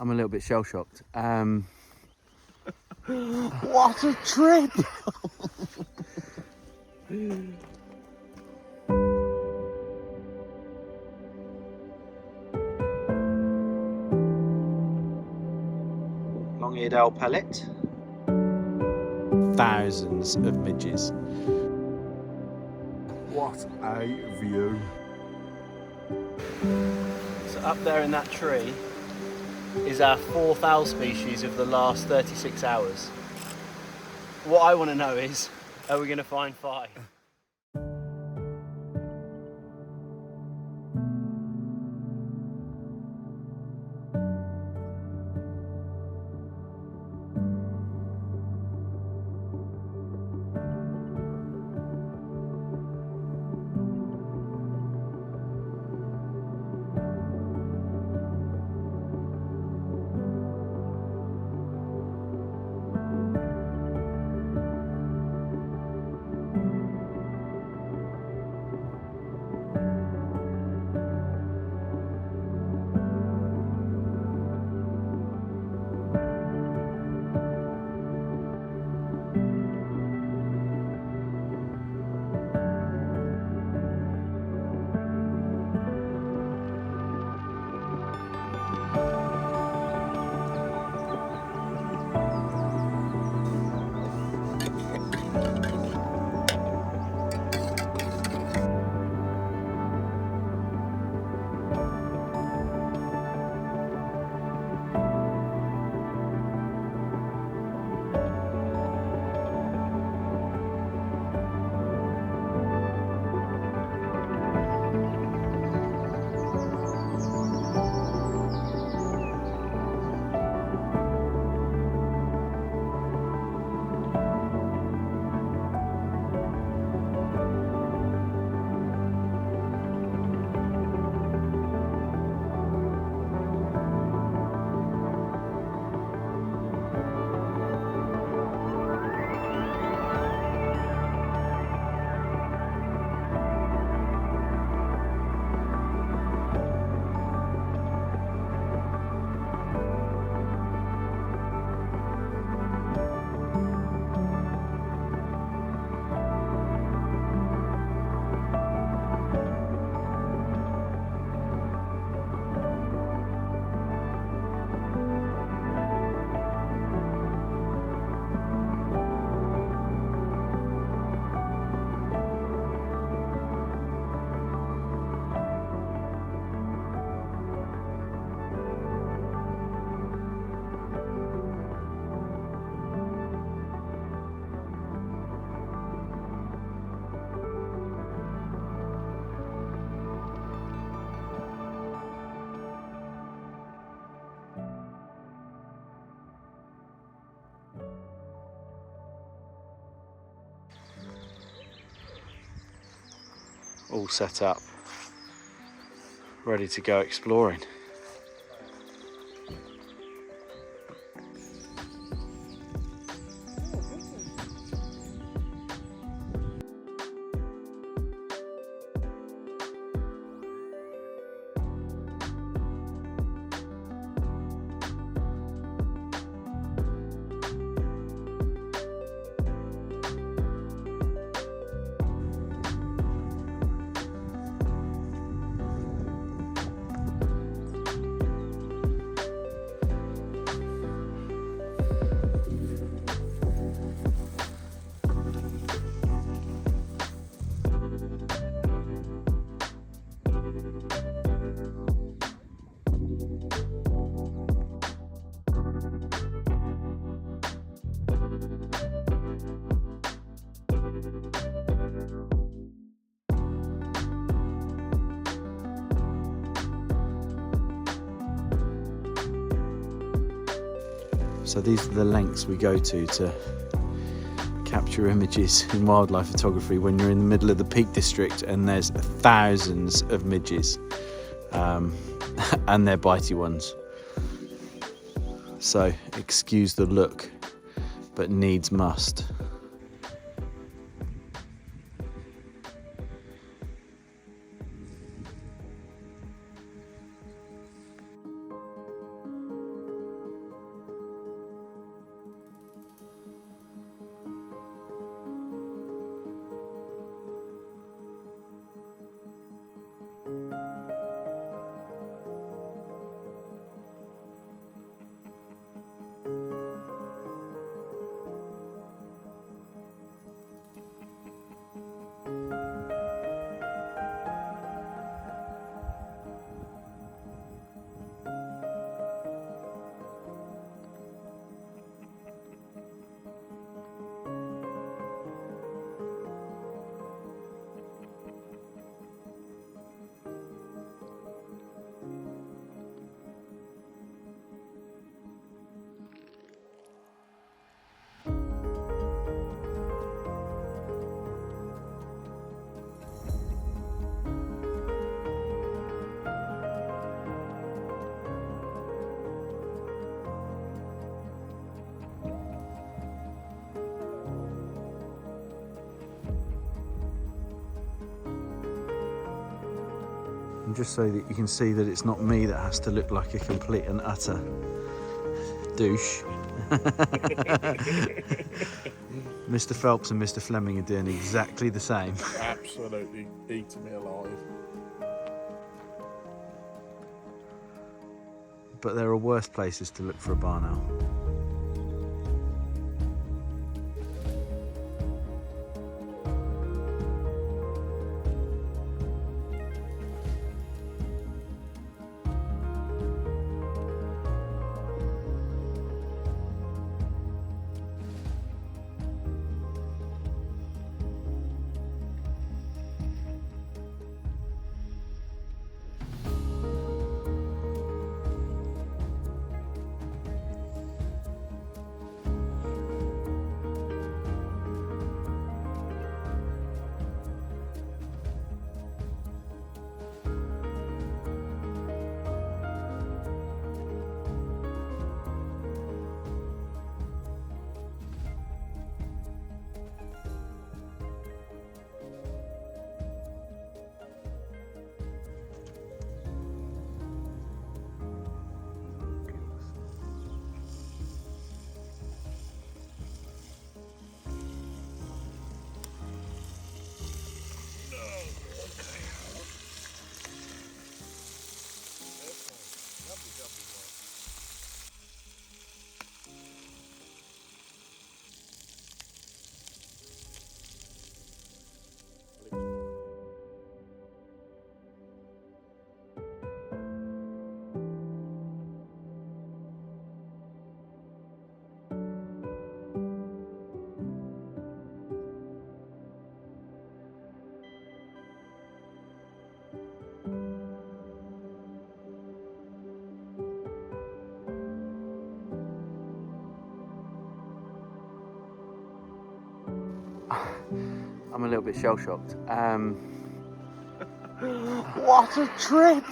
I'm a little bit shell-shocked. What a trip! Long-eared owl pellet. Thousands of midges. What a view. So up there in that tree is our 4th owl species of the last 36 hours. What I want to know is, are we going to find 5? All set up, ready to go exploring. So these are the lengths we go to capture images in wildlife photography when you're in the middle of the Peak District and there's thousands of midges, and they're bitey ones. So excuse the look, but needs must. And just so that you can see that it's not me that has to look like a complete and utter douche. Mr. Phelps and Mr. Flemming are doing exactly the same. Absolutely eating me alive. But there are worse places to look for a barn owl. I'm a little bit shell-shocked. What a trip!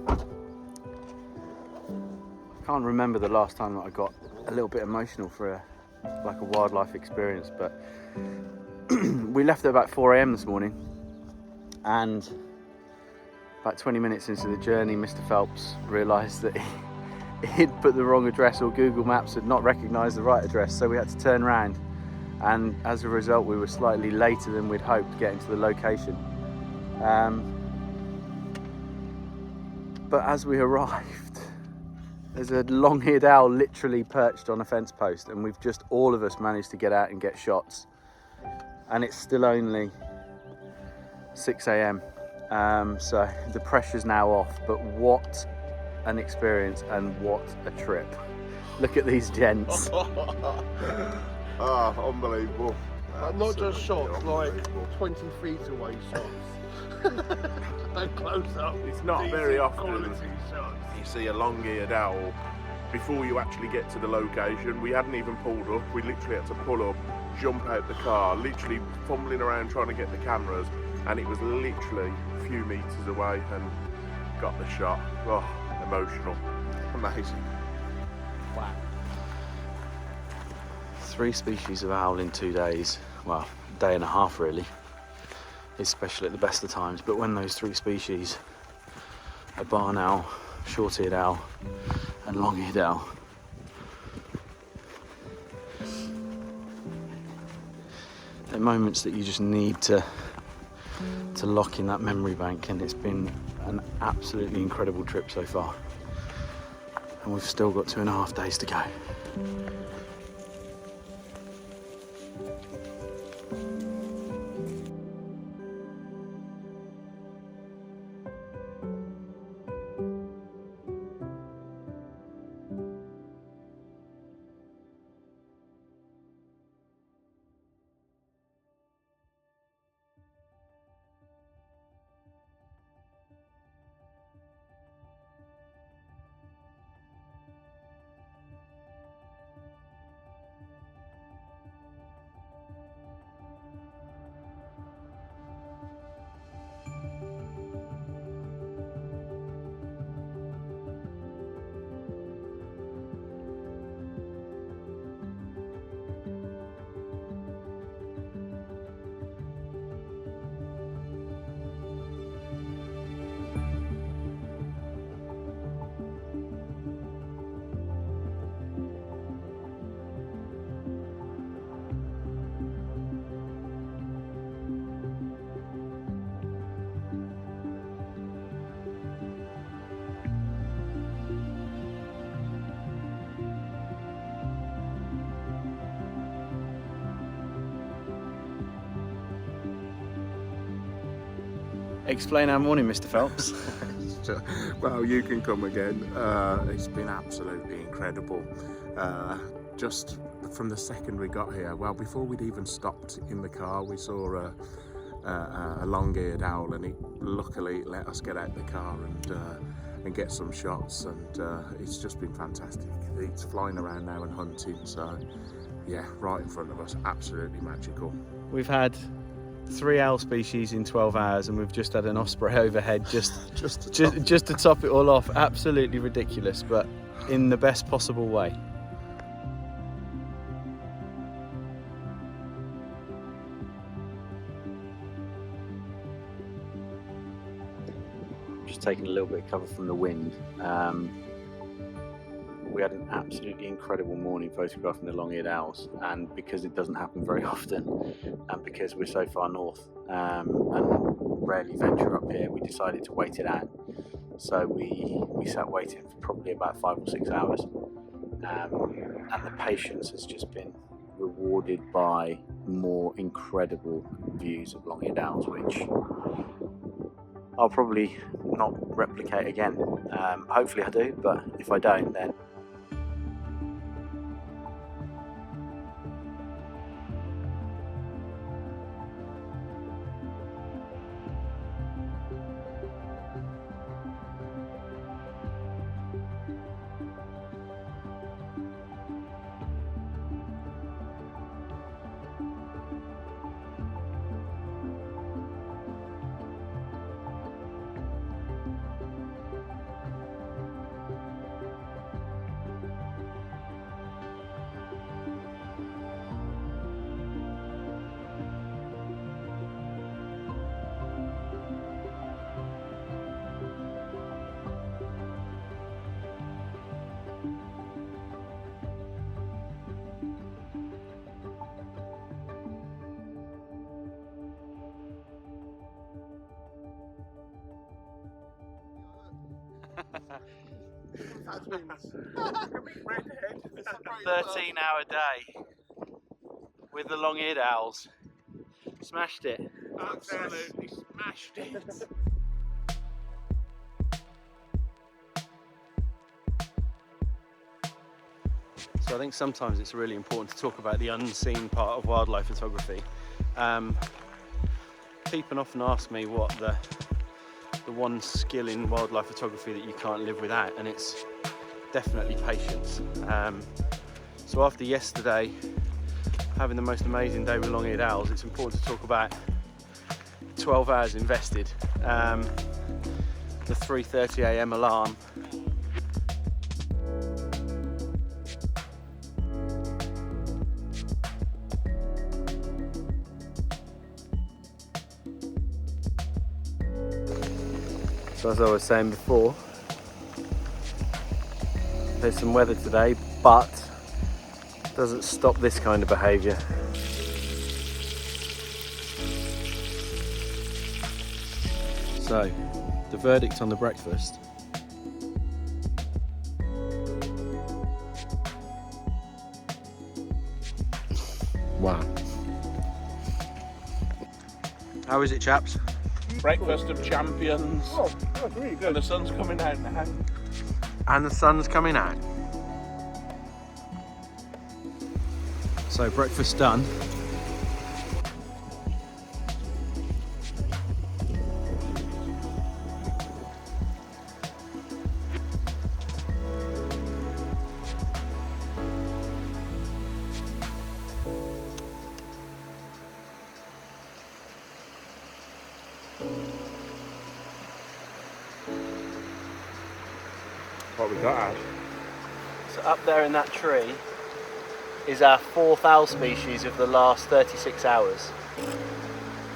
I can't remember the last time that I got a little bit emotional for a wildlife experience, but we left at about 4 AM this morning, and about 20 minutes into the journey, Mr. Phelps realised that he'd put the wrong address, or Google Maps had not recognised the right address, so we had to turn around, and as a result we were slightly later than we'd hoped getting to the location. But as we arrived, there's a long-eared owl literally perched on a fence post, and we've just all of us managed to get out and get shots, and it's still only 6 AM, so the pressure's now off. But what an experience and what a trip. Look at these gents. Ah, unbelievable. Not just shots, Absolutely like unbelievable. 20 feet away shots. And close up. It's not decent very often quality shots. you see a long-eared owl before you actually get to the location. We hadn't even pulled up. We literally had to pull up, jump out the car, literally fumbling around trying to get the cameras, and it was literally a few meters away and got the shot. Oh, emotional. Amazing. Wow. 3 species of owl in 2 days. Well, a day and a half really. It's special at the best of times, but when those 3 species, a barn owl, short-eared owl and long-eared owl, they're moments that you just need to lock in that memory bank, and it's been an absolutely incredible trip so far, and we've still got 2.5 days to go. Explain our morning, Mr. Phelps. Well, you can come again. It's been absolutely incredible. Just from the second we got here, well, before we'd even stopped in the car, we saw a long-eared owl, and it luckily let us get out the car and get some shots, and it's just been fantastic. It's flying around now and hunting, so yeah, right in front of us, absolutely magical. We've had 3 owl species in 12 hours, and we've just had an osprey overhead just to top it all off. Absolutely ridiculous, but in the best possible way. Just taking a little bit of cover from the wind. We had an absolutely incredible morning photographing the long-eared owls, and because it doesn't happen very often, and because we're so far north and rarely venture up here, we decided to wait it out. So we sat waiting for probably about 5 or 6 hours, and the patience has just been rewarded by more incredible views of long-eared owls, which I'll probably not replicate again. Hopefully I do, but if I don't, then That means 13-hour day with the long-eared owls. Smashed it. Absolutely smashed it. So I think sometimes it's really important to talk about the unseen part of wildlife photography. People often ask me what the one skill in wildlife photography that you can't live without, and it's definitely patience. So after yesterday having the most amazing day with long-eared owls, it's important to talk about 12 hours invested, the 3:30 AM alarm, so as I was saying before, there's some weather today, but doesn't stop this kind of behaviour. So, the verdict on the breakfast. Wow. How is it, chaps? Breakfast of champions. Oh, that's really And good. the sun's coming out now. And the sun's coming out. So breakfast done. What we got, Ash? So up there in that tree is our 4th owl species of the last 36 hours.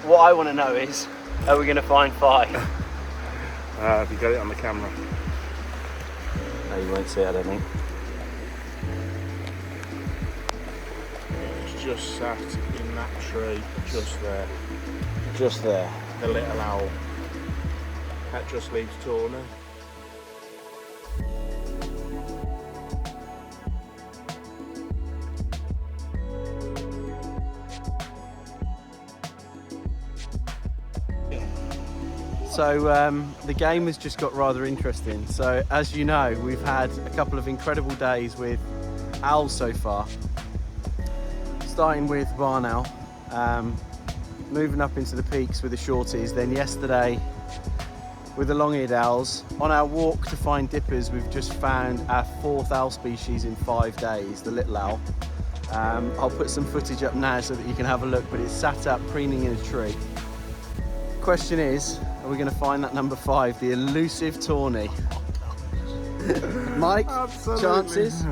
What I want to know is, are we going to find 5? Have you got it on the camera? No, you won't see it, I don't think. It's just sat in that tree, just there. Just there. The little owl. That just leaves Tawny. So the game has just got rather interesting. So as you know, we've had a couple of incredible days with owls so far. Starting with barn owl, moving up into the peaks with the shorties. Then yesterday with the long-eared owls. On our walk to find dippers, we've just found our 4th owl species in 5 days, the little owl. I'll put some footage up now so that you can have a look, but it's sat up preening in a tree. Question is, are we going to find that number 5, the elusive tawny? Mike, Absolutely. chances?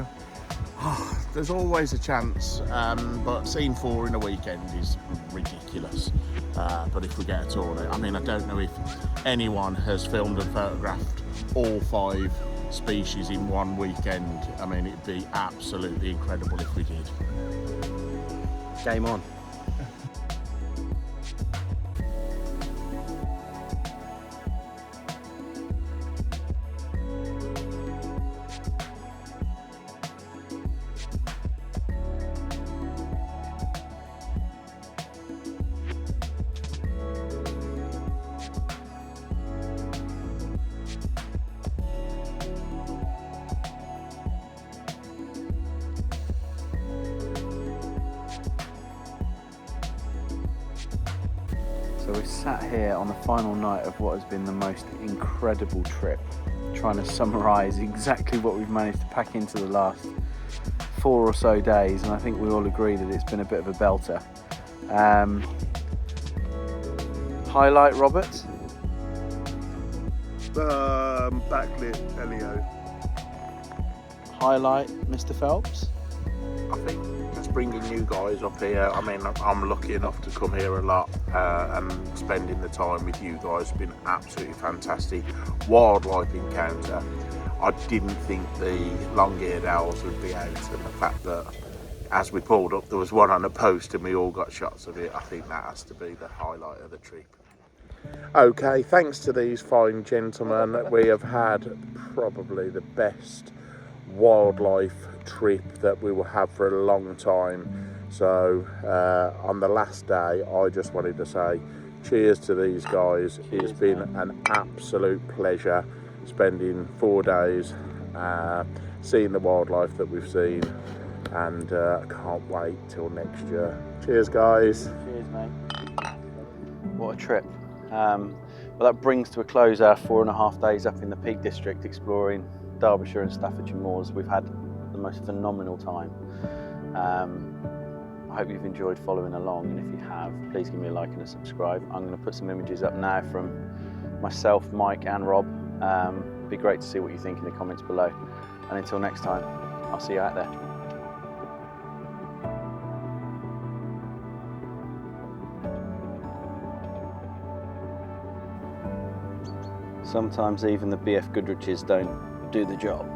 There's always a chance, but seeing 4 in a weekend is ridiculous. But if we get a tawny, I mean, I don't know if anyone has filmed and photographed all 5 species in one weekend. I mean, it'd be absolutely incredible if we did. Game on. So we're sat here on the final night of what has been the most incredible trip, trying to summarise exactly what we've managed to pack into the last 4 or so days, and I think we all agree that it's been a bit of a belter. Highlight, Robert? Backlit Elio. Highlight, Mr. Phelps? I think just bringing you guys up here. I mean, I'm lucky enough to come here a lot, and spending the time with you guys has been absolutely fantastic. Wildlife encounter. I didn't think the long-eared owls would be out, and the fact that as we pulled up there was one on a post and we all got shots of it, I think that has to be the highlight of the trip. Okay, thanks to these fine gentlemen, we have had probably the best wildlife trip that we will have for a long time. So on the last day, I just wanted to say cheers to these guys. It's been an absolute pleasure spending 4 days seeing the wildlife that we've seen, and I can't wait till next year. Cheers, guys. Cheers, mate. What a trip. Well, that brings to a close our 4.5 days up in the Peak District exploring Derbyshire and Staffordshire moors. We've had the most phenomenal time. I hope you've enjoyed following along, and if you have, please give me a like and a subscribe. I'm going to put some images up now from myself, Mike and Rob. It'd be great to see what you think in the comments below. And until next time, I'll see you out there. Sometimes even the BF Goodriches don't do the job.